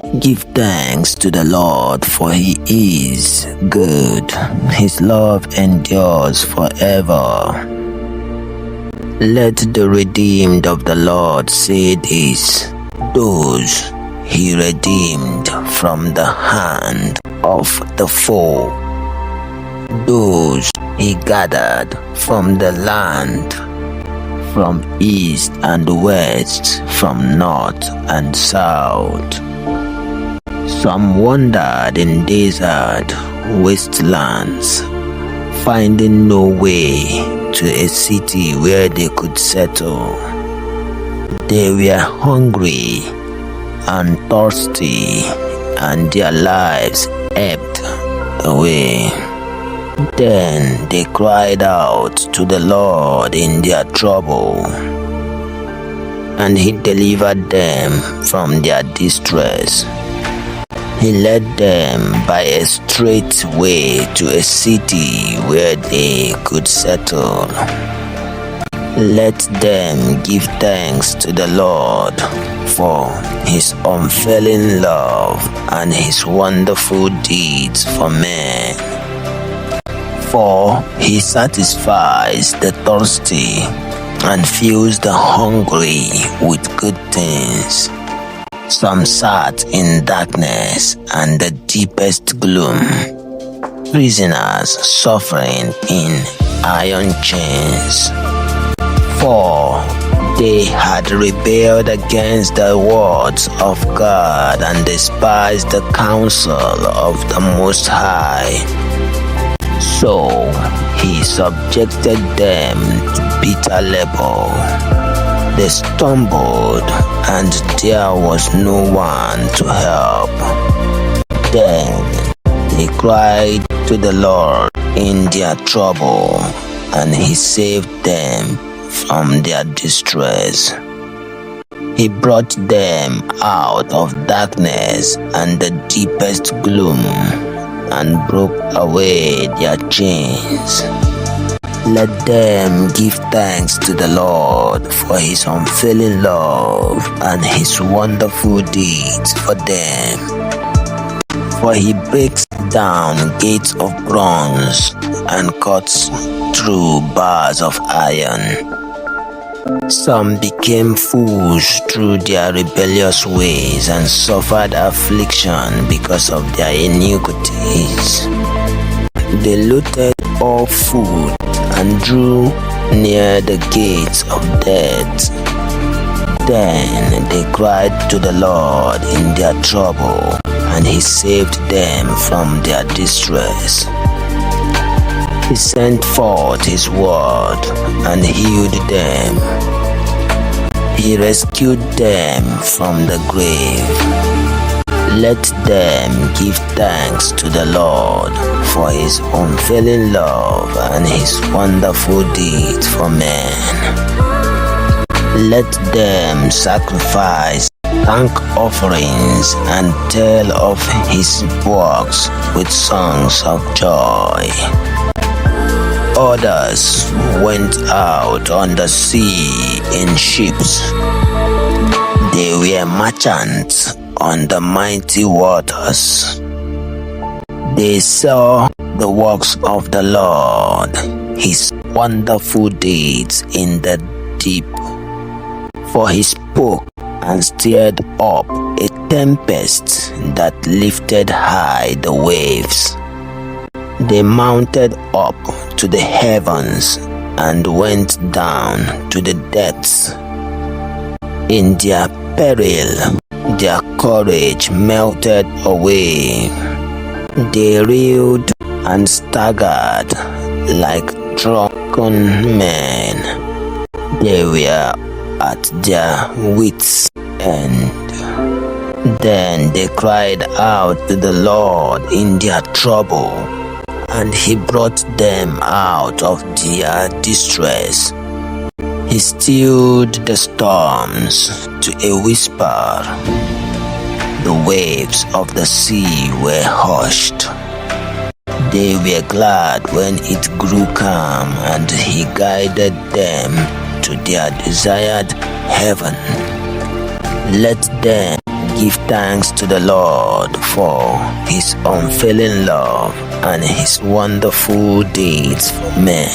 Give thanks to the Lord, for he is good. His love endures forever. Let the redeemed of the Lord say this, those he redeemed from the hand of the foe, those he gathered from the land, from east and west, from north and south. Some wandered in desert wastelands, finding no way to a city where they could settle. They were hungry and thirsty, and their lives ebbed away. Then they cried out to the Lord in their trouble, and he delivered them from their distress. He led them by a straight way to a city where they could settle. Let them give thanks to the Lord for his unfailing love and his wonderful deeds for men. For he satisfies the thirsty and fills the hungry with good things. Some sat in darkness and the deepest gloom, prisoners suffering in iron chains. For they had rebelled against the words of God and despised the counsel of the Most High. So he subjected them to bitter labor. They stumbled, and there was no one to help. Then they cried to the Lord in their trouble, and he saved them from their distress. He brought them out of darkness and the deepest gloom, and broke away their chains. Let them give thanks to the Lord for his unfailing love and his wonderful deeds for them. For he breaks down gates of bronze and cuts through bars of iron. Some became fools through their rebellious ways and suffered affliction because of their iniquities. They looted all food and drew near the gates of death. Then they cried to the Lord in their trouble, and he saved them from their distress. He sent forth his word and healed them. He rescued them from the grave. Let them give thanks to the Lord for his unfailing love and his wonderful deeds for men. Let them sacrifice thank offerings and tell of his works with songs of joy. Others went out on the sea in ships. They were merchants on the mighty waters. They saw the works of the Lord, his wonderful deeds in the deep. For he spoke and stirred up a tempest that lifted high the waves. They mounted up to the heavens and went down to the depths. In their peril, their courage melted away. They reeled and staggered like drunken men. They were at their wits' end. Then they cried out to the Lord in their trouble, and he brought them out of their distress. He stilled the storms to a whisper. The waves of the sea were hushed. They were glad when it grew calm, and he guided them to their desired heaven. Let them give thanks to the Lord for his unfailing love and his wonderful deeds for men.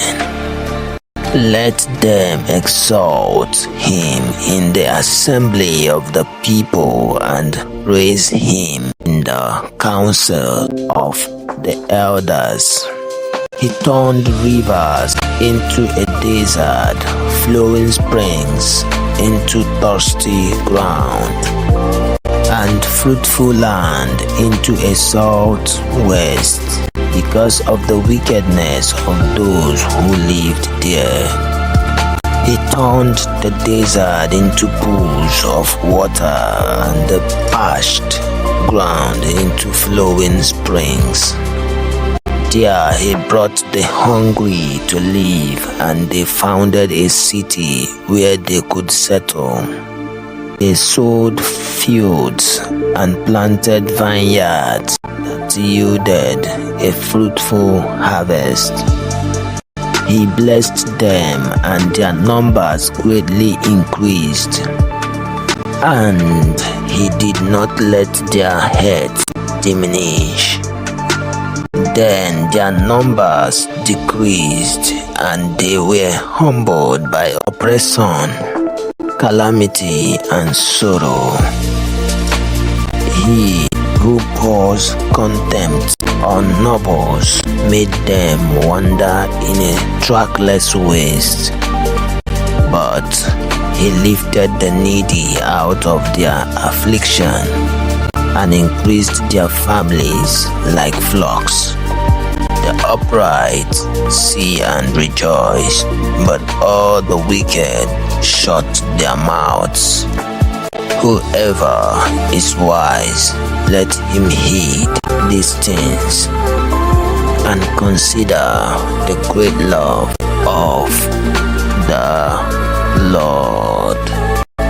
Let them exalt him in the assembly of the people and praise him in the council of the elders. He turned rivers into a desert, flowing springs into thirsty ground, and fruitful land into a salt waste, because of the wickedness of those who lived there. He turned the desert into pools of water and the parched ground into flowing springs. There he brought the hungry to live, and they founded a city where they could settle. They sowed fields and planted vineyards that yielded a fruitful harvest. He blessed them, and their numbers greatly increased. And he did not let their heads diminish. Then their numbers decreased, and they were humbled by oppression, calamity, and sorrow. He who pours contempt on nobles made them wander in a trackless waste. But he lifted the needy out of their affliction and increased their families like flocks. The upright see and rejoice, but all the wicked shut their mouths. Whoever is wise, let him heed these things and consider the great love of the Lord.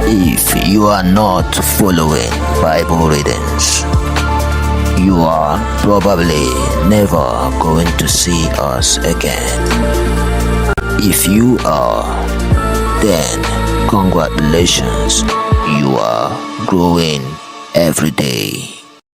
If you are not following Bible readings, you are probably never going to see us again. If you are, then congratulations, you are growing every day.